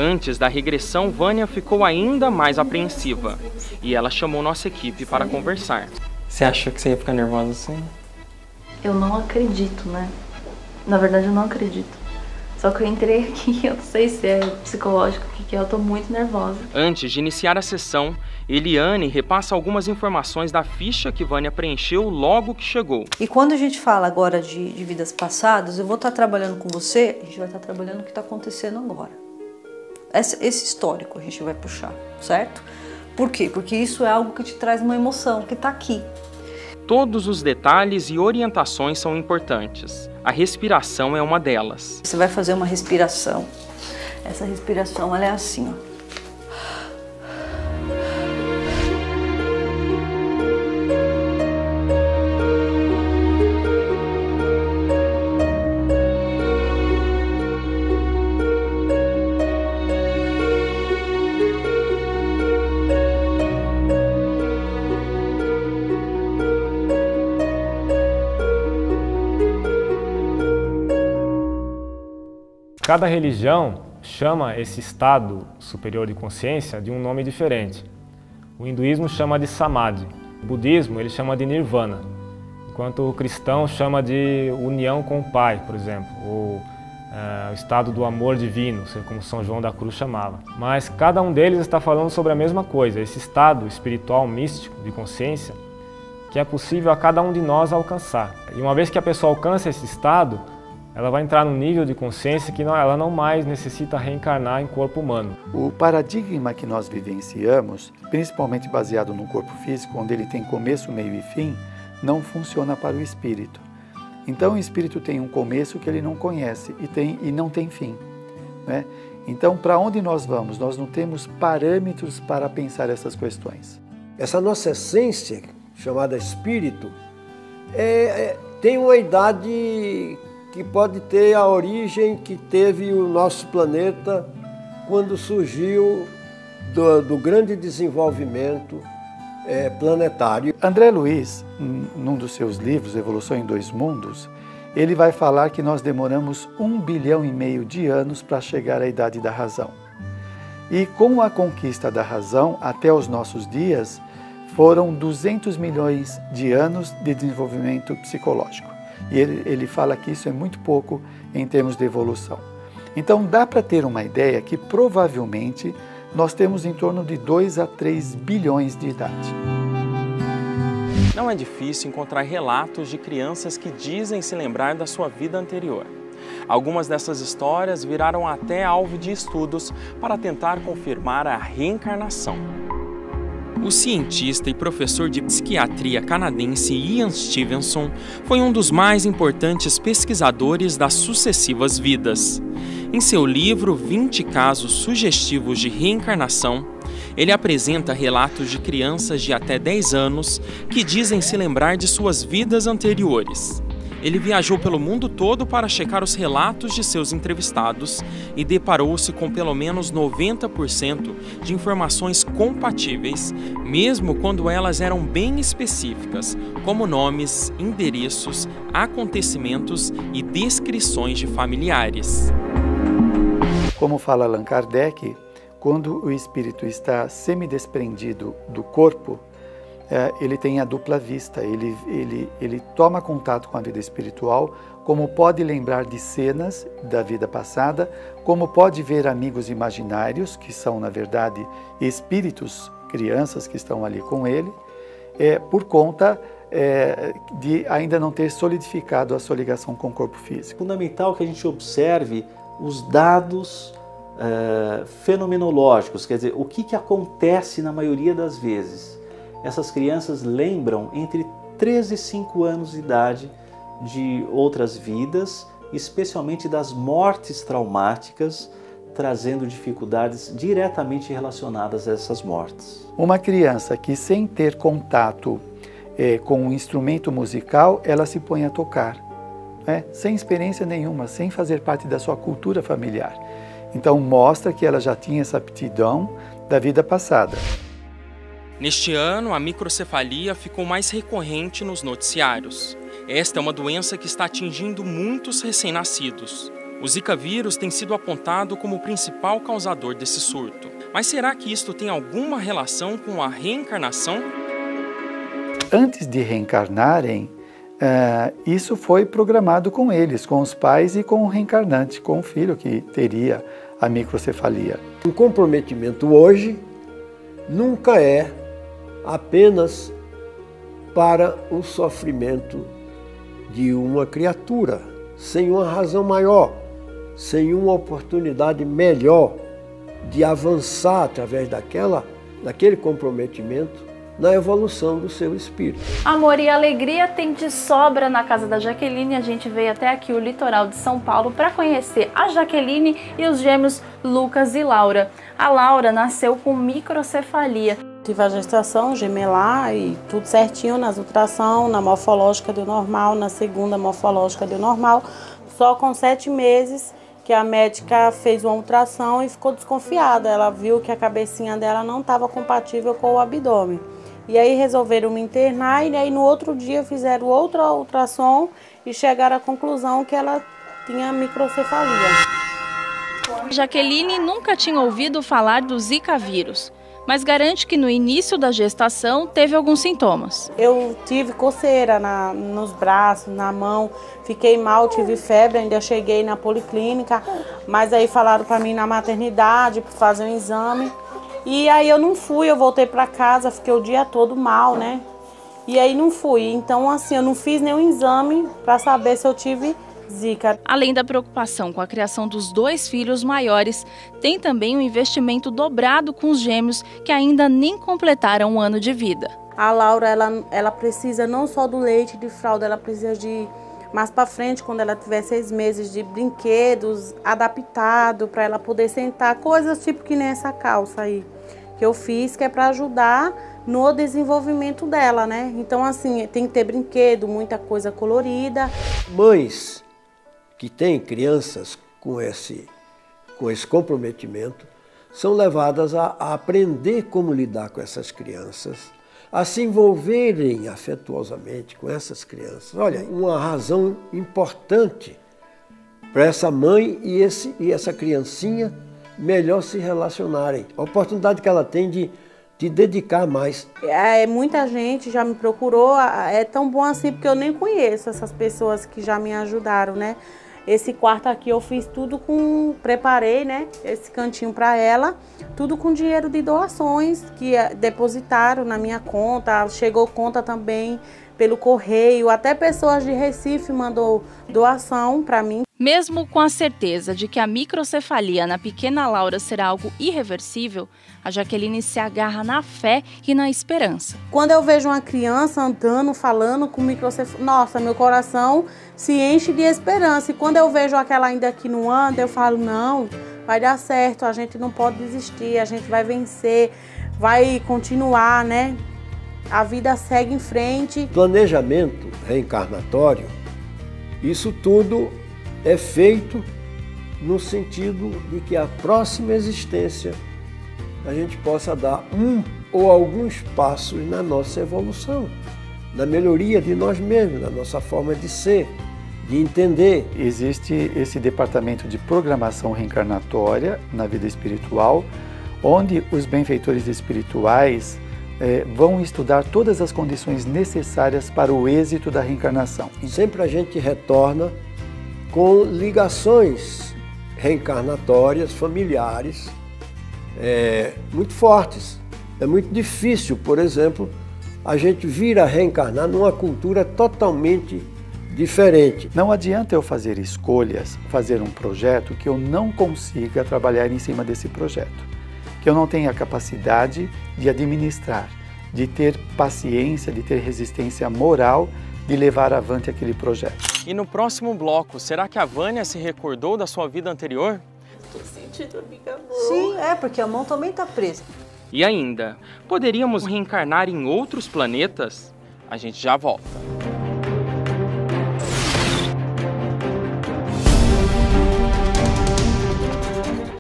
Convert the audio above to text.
Antes da regressão, Vânia ficou ainda mais apreensiva e ela chamou nossa equipe para conversar. Você achou que você ia ficar nervosa assim? Eu não acredito, né? Na verdade, eu não acredito. Só que eu entrei aqui, eu não sei se é psicológico, o que é, eu tô muito nervosa. Antes de iniciar a sessão, Eliane repassa algumas informações da ficha que Vânia preencheu logo que chegou. E quando a gente fala agora de vidas passadas, eu vou estar trabalhando com você, a gente vai estar trabalhando o que está acontecendo agora. Esse histórico a gente vai puxar, certo? Por quê? Porque isso é algo que te traz uma emoção, que está aqui. Todos os detalhes e orientações são importantes. A respiração é uma delas. Você vai fazer uma respiração. Essa respiração, ela é assim, ó. Cada religião chama esse estado superior de consciência de um nome diferente. O hinduísmo chama de samadhi, o budismo ele chama de nirvana, enquanto o cristão chama de união com o Pai, por exemplo, ou o estado do amor divino, como São João da Cruz chamava. Mas cada um deles está falando sobre a mesma coisa, esse estado espiritual místico de consciência que é possível a cada um de nós alcançar. E uma vez que a pessoa alcança esse estado, ela vai entrar num nível de consciência que ela não mais necessita reencarnar em corpo humano. O paradigma que nós vivenciamos, principalmente baseado no corpo físico, onde ele tem começo, meio e fim, não funciona para o espírito. Então o espírito tem um começo que ele não conhece e não tem fim, né? Então, para onde nós vamos? Nós não temos parâmetros para pensar essas questões. Essa nossa essência, chamada espírito, tem uma idade que pode ter a origem que teve o nosso planeta quando surgiu do grande desenvolvimento planetário. André Luiz, num dos seus livros, Evolução em Dois Mundos, ele vai falar que nós demoramos 1,5 bilhão de anos para chegar à idade da razão. E com a conquista da razão, até os nossos dias, foram 200 milhões de anos de desenvolvimento psicológico. E ele fala que isso é muito pouco em termos de evolução. Então dá para ter uma ideia que provavelmente nós temos em torno de 2 a 3 bilhões de idade. Não é difícil encontrar relatos de crianças que dizem se lembrar da sua vida anterior. Algumas dessas histórias viraram até alvo de estudos para tentar confirmar a reencarnação. O cientista e professor de psiquiatria canadense Ian Stevenson foi um dos mais importantes pesquisadores das sucessivas vidas. Em seu livro 20 Casos Sugestivos de Reencarnação, ele apresenta relatos de crianças de até 10 anos que dizem se lembrar de suas vidas anteriores. Ele viajou pelo mundo todo para checar os relatos de seus entrevistados e deparou-se com pelo menos 90% de informações compatíveis, mesmo quando elas eram bem específicas, como nomes, endereços, acontecimentos e descrições de familiares. Como fala Allan Kardec, quando o espírito está semidesprendido do corpo, ele tem a dupla vista, ele toma contato com a vida espiritual, como pode lembrar de cenas da vida passada, como pode ver amigos imaginários, que são, na verdade, espíritos, crianças que estão ali com ele, por conta de ainda não ter solidificado a sua ligação com o corpo físico. É fundamental que a gente observe os dados fenomenológicos, quer dizer, o que acontece na maioria das vezes. Essas crianças lembram entre 3 e 5 anos de idade de outras vidas, especialmente das mortes traumáticas, trazendo dificuldades diretamente relacionadas a essas mortes. Uma criança que sem ter contato com um instrumento musical, ela se põe a tocar, né? Sem experiência nenhuma, sem fazer parte da sua cultura familiar. Então mostra que ela já tinha essa aptidão da vida passada. Neste ano, a microcefalia ficou mais recorrente nos noticiários. Esta é uma doença que está atingindo muitos recém-nascidos. O Zika vírus tem sido apontado como o principal causador desse surto. Mas será que isto tem alguma relação com a reencarnação? Antes de reencarnarem, isso foi programado com eles, com os pais e com o reencarnante, com o filho que teria a microcefalia. O comprometimento hoje nunca é apenas para o sofrimento de uma criatura, sem uma razão maior, sem uma oportunidade melhor de avançar através daquele comprometimento na evolução do seu espírito. Amor e alegria tem de sobra na casa da Jaqueline. A gente veio até aqui o litoral de São Paulo para conhecer a Jaqueline e os gêmeos Lucas e Laura. A Laura nasceu com microcefalia. Tive a gestação gemelar e tudo certinho nas ultrassom, na morfológica deu normal, na segunda morfológica deu normal, só com 7 meses que a médica fez uma ultrassom e ficou desconfiada. Ela viu que a cabecinha dela não estava compatível com o abdômen. E aí resolveram me internar e aí no outro dia fizeram outra ultrassom e chegaram à conclusão que ela tinha microcefalia. Jaqueline nunca tinha ouvido falar do Zika vírus, mas garante que no início da gestação teve alguns sintomas. Eu tive coceira nos braços, na mão, fiquei mal, tive febre, ainda cheguei na policlínica, mas aí falaram para mim na maternidade para fazer um exame. E aí eu não fui, eu voltei para casa, fiquei o dia todo mal, né? E aí não fui, então assim, eu não fiz nenhum exame para saber se eu tive Zika. Além da preocupação com a criação dos 2 filhos maiores, tem também um investimento dobrado com os gêmeos que ainda nem completaram 1 ano de vida. A Laura, ela precisa não só do leite de fralda, ela precisa de, mais para frente, quando ela tiver 6 meses, de brinquedos adaptados para ela poder sentar, coisas tipo que nem essa calça aí que eu fiz, que é para ajudar no desenvolvimento dela, né? Então assim, tem que ter brinquedo, muita coisa colorida. Mães que têm crianças com esse comprometimento são levadas a aprender como lidar com essas crianças, a se envolverem afetuosamente com essas crianças. Olha, uma razão importante para essa mãe e essa criancinha melhor se relacionarem. A oportunidade que ela tem de dedicar mais. Muita gente já me procurou, é tão bom assim porque eu nem conheço essas pessoas que já me ajudaram, né? Esse quarto aqui eu fiz tudo preparei, né? Esse cantinho para ela, tudo com dinheiro de doações que depositaram na minha conta, chegou conta também pelo correio, até pessoas de Recife mandou doação para mim. Mesmo com a certeza de que a microcefalia na pequena Laura será algo irreversível, a Jaqueline se agarra na fé e na esperança. Quando eu vejo uma criança andando, falando com microcefalia, nossa, meu coração se enche de esperança. E quando eu vejo aquela ainda que não anda, eu falo, não, vai dar certo, a gente não pode desistir, a gente vai vencer, vai continuar, né? A vida segue em frente. Planejamento reencarnatório, isso tudo é feito no sentido de que a próxima existência a gente possa dar ou alguns passos na nossa evolução, na melhoria de nós mesmos, na nossa forma de ser, de entender. Existe esse departamento de programação reencarnatória na vida espiritual, onde os benfeitores espirituais vão estudar todas as condições necessárias para o êxito da reencarnação. Sempre a gente retorna com ligações reencarnatórias, familiares, muito fortes. É muito difícil, por exemplo, a gente vir a reencarnar numa cultura totalmente diferente. Não adianta eu fazer escolhas, fazer um projeto que eu não consiga trabalhar em cima desse projeto, que eu não tenha capacidade de administrar, de ter paciência, de ter resistência moral, de levar avante aquele projeto. E no próximo bloco, será que a Vânia se recordou da sua vida anterior? Estou sentindo a minha mão. Sim, porque a mão também está presa. E ainda, poderíamos reencarnar em outros planetas? A gente já volta.